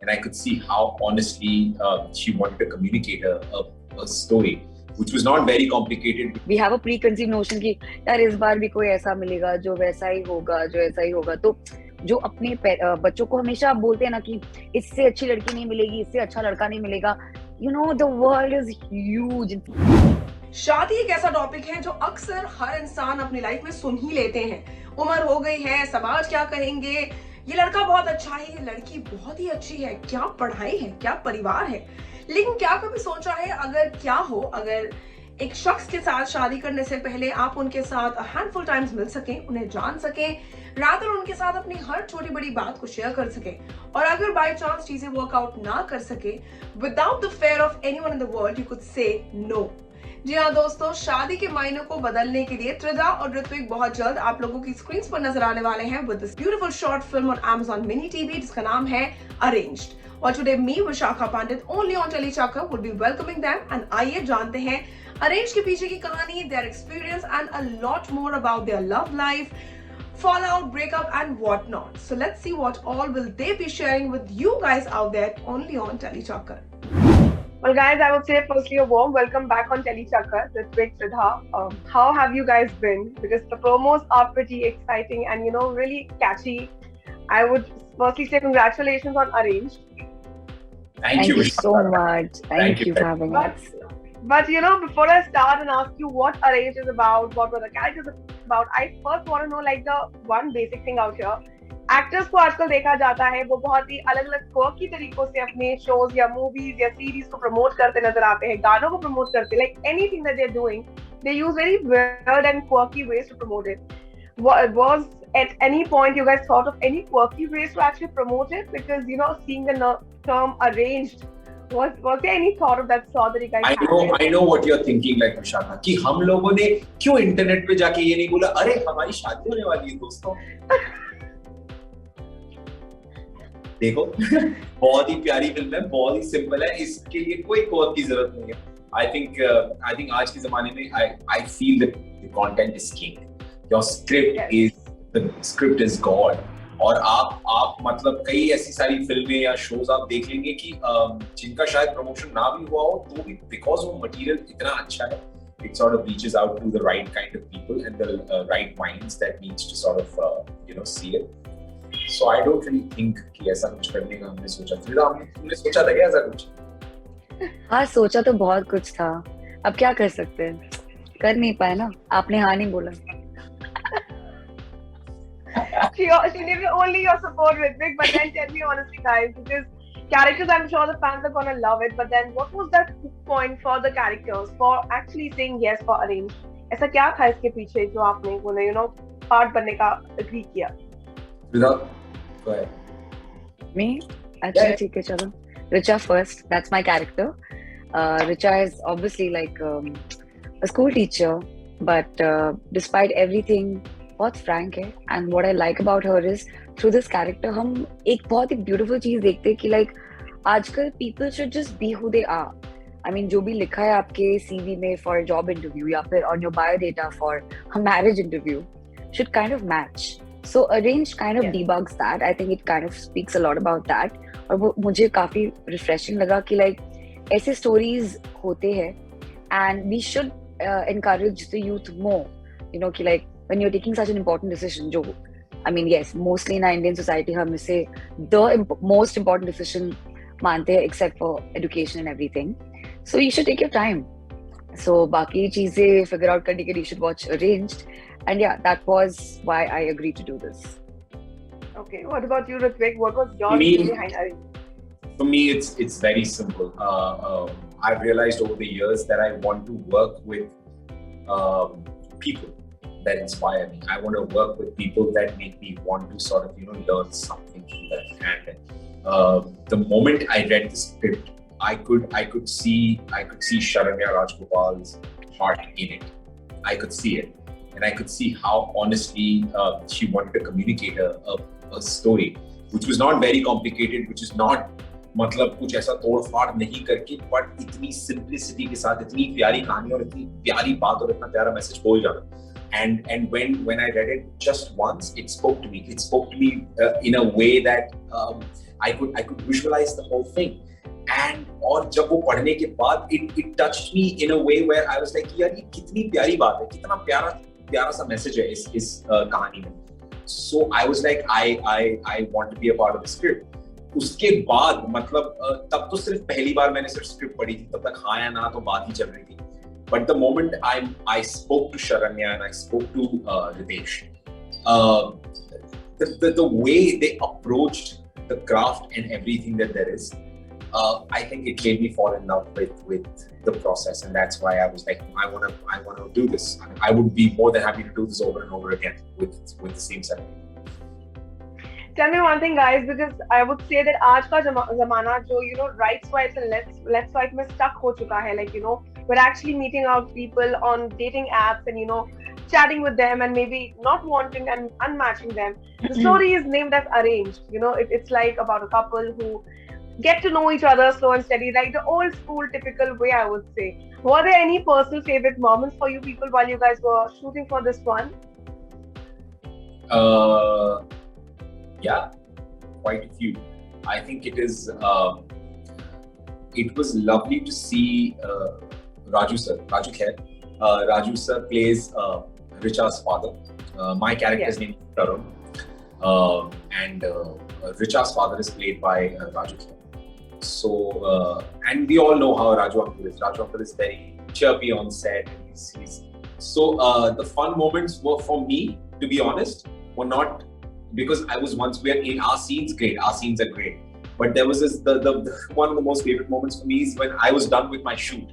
and I could see how honestly she wanted to communicate a story which was not very complicated. We have a preconceived notion कि यार इस बार भी कोई ऐसा मिलेगा जो वैसा ही होगा, जो ऐसा ही होगा. तो जो अपने बच्चों को हमेशा बोलते हैं ना कि इससे अच्छी लड़की नहीं मिलेगी, इससे अच्छा लड़का नहीं मिलेगा. You know, the world is huge. शादी एक ऐसा टॉपिक है जो अक्सर हर इंसान अपनी लाइफ में सुन ही लेते हैं. उम्र हो गई है, समाज क्या कहेंगे, ये लड़का बहुत अच्छा है, ये लड़की बहुत ही अच्छी है, क्या पढ़ाई है, क्या परिवार है. लेकिन क्या कभी सोचा है अगर एक शख्स के साथ शादी करने से पहले आप उनके साथ हैंडफुल टाइम्स मिल सकें, उन्हें जान सकें, रात और उनके साथ अपनी हर छोटी बड़ी बात को शेयर कर सकें, और अगर बाय चांस चीजें वर्कआउट ना कर सके, without the fear of anyone in the world you could say no. जी हाँ दोस्तों, शादी के मायनों को बदलने के लिए त्रिधा और ऋत्विक बहुत जल्द आप लोगों की स्क्रीन पर नजर आने वाले हैं with this beautiful short film on Amazon mini TV जिसका नाम है अरेंज्ड. और today me Vishakha Pandit only on Telly Chakkar would be welcoming them. And आइए जानते हैं अरेंज के पीछे की कहानी, their experience and a lot more about their love life, fallout, breakup and whatnot. So let's see what all will they be sharing with you guys out there only on Teli Chakar. Well guys, I would say firstly a warm welcome back on Teli Chakar. Ritwik, Tridha. How have you guys been? Because the promos are pretty exciting and really catchy. I would firstly say congratulations on Arranged. Thank you so much. Thank you for having us. But before I start and ask you what Arranged is about, what were the characters about, I first want to know like the one basic thing out here. Actors को आजकल देखा जाता है वो बहुत ही अलग अलग quirky तरीकों से अपने शोज या मूवीज या सीरीज को प्रमोट करते नजर आते हैं, गानों को प्रमोट करते हैं. Like anything that they are doing they use very weird and quirky ways to promote it. Was at any point you guys thought of any quirky ways to actually promote it? Because seeing the term arranged, was there any thought of that sort that you guys I know what you're thinking, like Vishaka, कि हम लोगों ने क्यों internet पे जाके ये नहीं बोला अरे हमारी शादी होने वाली है दोस्तों. देखो बहुत ही प्यारी फिल्म है, बहुत ही सिंपल है, इसके लिए कोई कोर की जरूरत नहीं है. आई थिंक आज के जमाने में I feel that the content is king. Your script is God. और आप मतलब कई ऐसी सारी फिल्में या शोज आप देख लेंगे कि जिनका शायद प्रमोशन ना भी हुआ हो तो भी बिकॉज वो मटेरियल इतना अच्छा है, it sort of reaches out to the right kind of people and the right minds that needs to sort of see it. So I don't really think कि ऐसा कुछ करने का हमने सोचा. तुमने सोचा था क्या ऐसा कुछ? हाँ, सोचा तो बहुत कुछ था. अब क्या कर सकते हैं, कर नहीं पाए ना. आपने हाँ नहीं बोला. She needed only your support, Ritwik. But then tell me honestly, guys, because characters, I'm sure the fans are gonna love it. But then, what was that hook point for the characters for actually saying yes for Arranged? ऐसा क्या था इसके पीछे जो आपने part बनने का agree किया? Go ahead. Me? Actually, ठीक है, चलो. Richa first. That's my character. Richa is obviously like a school teacher, but despite everything, बहुत frank है. And what I like about her is through this character हम एक बहुत ही beautiful चीज देखते हैं कि like आजकल people should just be who they are. I mean जो भी लिखा है आपके CV में for a job interview या फिर on your biodata for a marriage interview should kind of match. So Arranged kind of debugs that. I think it kind of speaks a lot about that. और वो मुझे काफी refreshing लगा कि like ऐसे stories होते हैं and we should encourage the youth more. कि like when you're taking such an important decision, जो I mean yes, mostly in our Indian society हम इसे the most important decision मानते हैं except for education and everything. So you should take your time. So बाकी चीजें figure out करने के लिए you should watch Arranged. And yeah, that was why I agreed to do this. Okay, what about you, Ritwik? What was your reason behind Arranged? For me, it's very simple. I've realized over the years that I want to work with people that inspire me. I want to work with people that make me want to sort of learn something from them. And the moment I read the script, I could see Sharanya Rajgopal's heart in it. I could see it. And I could see how honestly she wanted to communicate a story, which was not very complicated, which is not मतलब कुछ ऐसा तोड़-फाड़ नहीं करके, but इतनी simplicity के साथ इतनी प्यारी कहानी और इतनी प्यारी बात और इतना प्यारा मैसेज बोल जाना. And when I read it just once, it spoke to me. It spoke to me in a way that I could visualize the whole thing. And और जब वो पढ़ने के बाद it touched me in a way where I was like यार ये कितनी प्यारी बात है, कितना प्यारा सा मैसेज है इस कहानी में. So I was like I want to be a part of the script. उसके बाद मतलब तब तो सिर्फ पहली बार मैंने सिर्फ स्क्रिप्ट पढ़ी थी, तब तक हाँ या ना तो बात ही चल रही थी. But the moment I spoke to Sharanya and I spoke to Ritesh, the way they approached the craft and everything that there is, I think it made me fall in love with the process, and that's why I was like, I want to do this. I would be more than happy to do this over and over again with the same setup. Tell me one thing, guys, because I would say that आज का ज़माना जो right swipes and left swipe में stuck हो चुका है. Like we're actually meeting out people on dating apps and chatting with them and maybe not wanting and unmatching them. The story is named as arranged. It's like about a couple who get to know each other slow and steady, like the old school typical way, I would say. Were there any personal favorite moments for you people while you guys were shooting for this one? Yeah, quite a few. I think it was lovely to see Raju Khair. Raju sir plays Richa's father. My character's name is Tarun. And Richa's father is played by Raju Khair. So, and we all know how Raju uncle is. Raju uncle is very chirpy on set. So the fun moments were, for me, to be honest, were not because I was once in our scenes. Great, our scenes are great. But there was this the one of the most favorite moments for me is when I was done with my shoot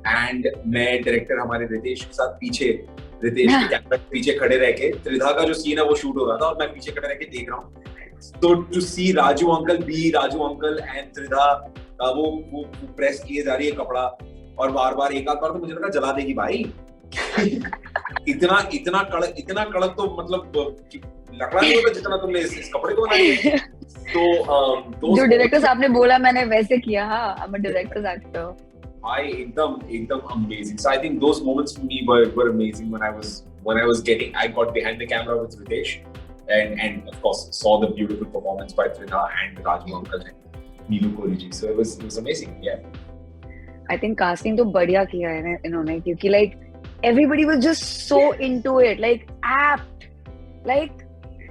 and मैं director हमारे रितेश के साथ रितेश के camera के पीछे खड़े रह के त्रिधा का जो सीन है वो शूट हो रहा था और मैं पीछे खड़े रह के देख रहा हूँ. So to see Raju uncle and Tridha वो प्रेस किए जा रही है कपड़ा और बार एक बार तो मुझे लगा जला देगी भाई. इतना कड़क तो मतलब लग रहा नहीं होता जितना तुमने इस कपड़े को बनाया. तो जो डायरेक्टर्स आपने बोला मैंने वैसे किया. हाँ, I'm a director's actor. एकदम amazing. So I think those moments for me were amazing when I got behind the camera with Ritesh and of course saw the beautiful performance by Tridha and Raju uncle and Neelu Kohli ji. So it was amazing. Yeah. I think casting तो बढ़िया किया है इन्होंने क्योंकि like everybody was just so into it, like apt. Like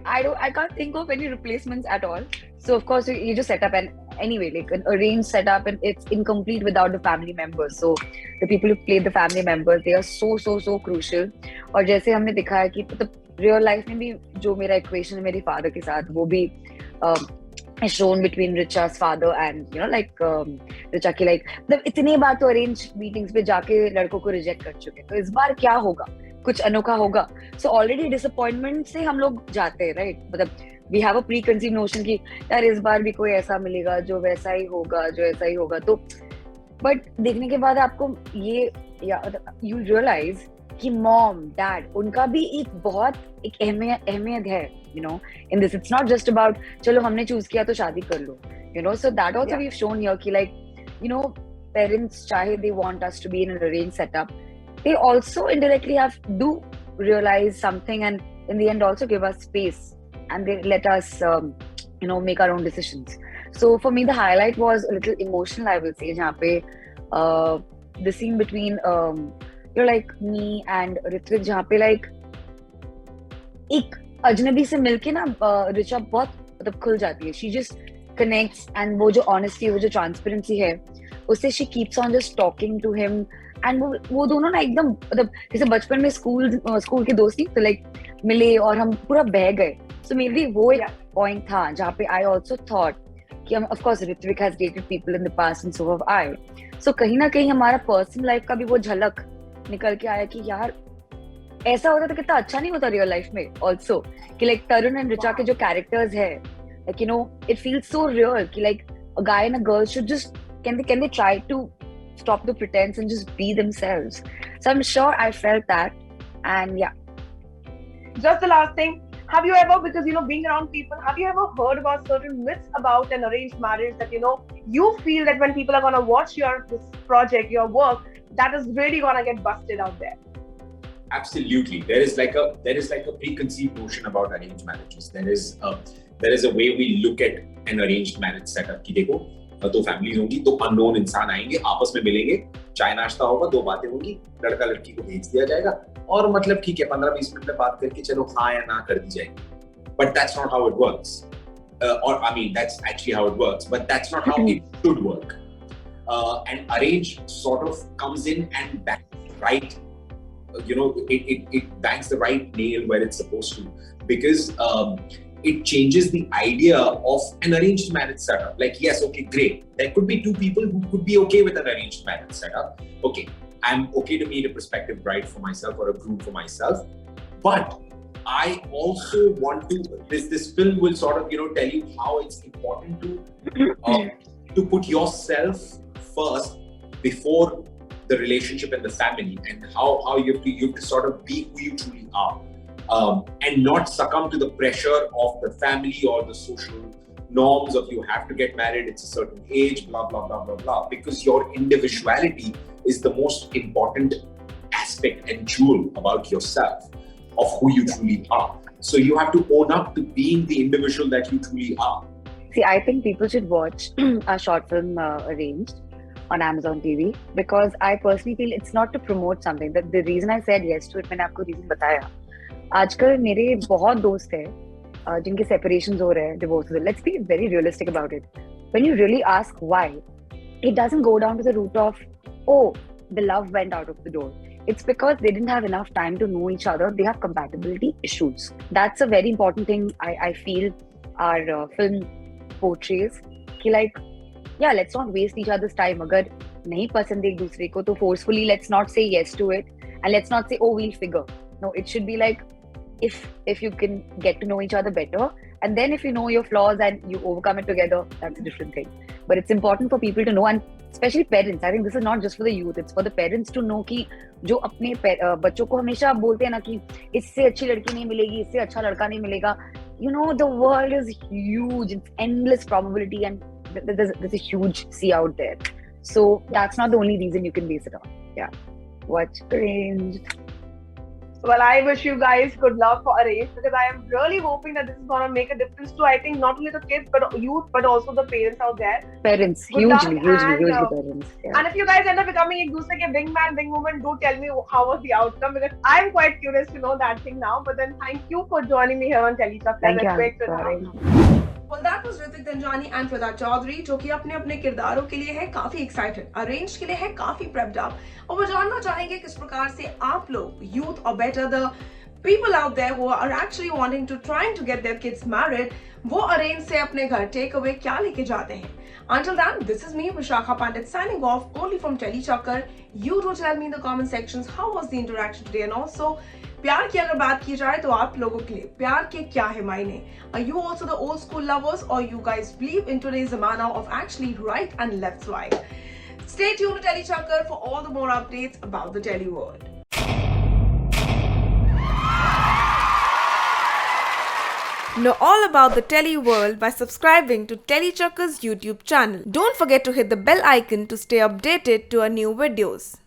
I can't think of any replacements at all. So of course you just set up anyway like an arranged setup and it's incomplete without the family members. So the people who play the family members, they are so crucial. और जैसे हमने दिखा है कि मतलब real life में भी जो मेरा equation है मेरे father के साथ वो भी is shown between Richa's father and like Richa की like मतलब इतने बार तो arranged meetings पे जाके लड़कों को reject कर चुके. तो इस बार क्या होगा, कुछ अनोखा होगा. So already disappointment से हम लोग जाते हैं, right? मतलब we have a preconceived notion कि यार इस बार भी कोई ऐसा मिलेगा जो वैसा ही होगा तो but देखने के बाद आपको ये you realize कि mom, dad उनका भी एक बहुत एक अहमियत है in this. It's not just about चलो हमने choose किया तो शादी कर लो, so that also we've shown here कि like parents चाहे they want us to be in an arranged setup, they also indirectly do realize something and in the end also give us space and they let us make our own decisions. So for me the highlight was a little emotional, I will say, जहाँ पे the scene between like me and Ritwik जहाँ पे like एक अजनबी से मिलके ना रिचा बहुत मतलब खुल जाती है. She just connects and वो जो honesty, वो जो transparency है उससे she keeps on just talking to him and वो दोनों ना एकदम मतलब जैसे बचपन में स्कूल के दोस्त तो like मिले और हम पूरा बह गए. So maybe वो एक point था जहाँ पे I also thought कि of course Ritwik has dated people in the past and so have I. So कहीं ना कहीं हमारा personal life का भी वो झलक निकल के आया कि यार ऐसा होता तो कितना अच्छा नहीं होता रियल लाइफ में also कि like तरुण and रिचा के जो characters है like it feels so real कि like a guy and a girl should just can they try to stop the pretense and just be themselves. So I'm sure I felt that. And yeah, just the last thing, have you ever, because being around people, have you ever heard about certain myths about an arranged marriage that you feel that when people are going to watch this project, your work, that is really going to get busted out there? Absolutely. There is like a preconceived notion about arranged marriages. There is a way we look at an arranged marriage setup कि देखो दो families होंगी, दो unknown इंसान आएंगे, आपस में मिलेंगे, चाय नाश्ता होगा, दो बातें होंगी, लड़का लड़की को भेज दिया जाएगा और मतलब ठीक है 15-20 मिनट में बात करके चलो हाँ या ना कर दी जाएगी. But that's not how it works. Or I mean, that's actually how it works, but that's not how it should work. And arrange sort of comes in and bangs right, it bangs the right nail where it's supposed to, because it changes the idea of an arranged marriage setup. Like, yes, okay, great. There could be two people who could be okay with an arranged marriage setup. Okay, I'm okay to meet a prospective bride for myself or a groom for myself, but I also want to. This film will sort of tell you how it's important to put yourself first before the relationship and the family, and how you have to sort of be who you truly are, and not succumb to the pressure of the family or the social norms of you have to get married, it's a certain age, blah blah blah blah blah. Because your individuality is the most important aspect and jewel about yourself, of who you truly are. So you have to own up to being the individual that you truly are. See, I think people should watch a short film Arranged on Amazon TV, because I personally feel it's not to promote something. The reason I said yes to it, मैंने आपको reason बताया. आजकल मेरे बहुत दोस्त हैं जिनके separations हो रहे हैं, divorces. Let's be very realistic about it. When you really ask why, it doesn't go down to the root of, oh, the love went out of the door. It's because they didn't have enough time to know each other. They have compatibility issues. That's a very important thing I feel our film portrays. कि like, yeah, let's not waste each other's time. अगर नहीं पसंद एक दूसरे को तो forcefully let's not say yes to it, and let's not say, oh, we'll figure. No, it should be like, if you can get to know each other better, and then if you know your flaws and you overcome it together, that's a different thing. But it's important for people to know, and especially parents. I think this is not just for the youth, it's for the parents to know कि जो अपने बच्चों को हमेशा बोलते हैं ना कि इससे अच्छी लड़की नहीं मिलेगी, इससे अच्छा लड़का नहीं मिलेगा. The world is huge. It's endless probability, and there's a huge sea out there. So that's not the only reason you can base it on. Yeah. Watch Arranged. Well, I wish you guys good luck for Arranged, because I am really hoping that this is going to make a difference to, I think, not only the kids, but youth, but also the parents out there. Parents, hugely parents. Yeah. And if you guys end up becoming a दूसरे के wing man, wing woman, do tell me how was the outcome, because I'm quite curious to know that thing now. But then thank you for joining me here on Telechuck. Thank you. Well, that was Ritwik Dhanjani and Tridha Chaudhary, जो कि अपने अपने किरदारों के लिए है काफी excited, arrange के लिए है काफी प्रेप्ड अप, और वो जानना चाहेंगे किस प्रकार से आप लोग यूथ और better the people out there who are actually wanting to trying to get their kids married, वो अरेंज से अपने घर टेक अवे क्या लेके जाते हैं. Until then, this is me, Vishakha Pandit, signing off only from Telechucker. You do tell me in the comment sections how was the interaction today, and also प्यार की अगर बात की जाए तो आप लोगों के लिए प्यार के क्या है मायने. Are you also the old school lovers, or you guys believe in today's zamana of actually right and left swipe? Stay tuned to Telechucker for all the more updates about the Tele world. Know all about the Tele world by subscribing to Telechucker's YouTube channel. Don't forget to hit the bell icon to stay updated to our new videos.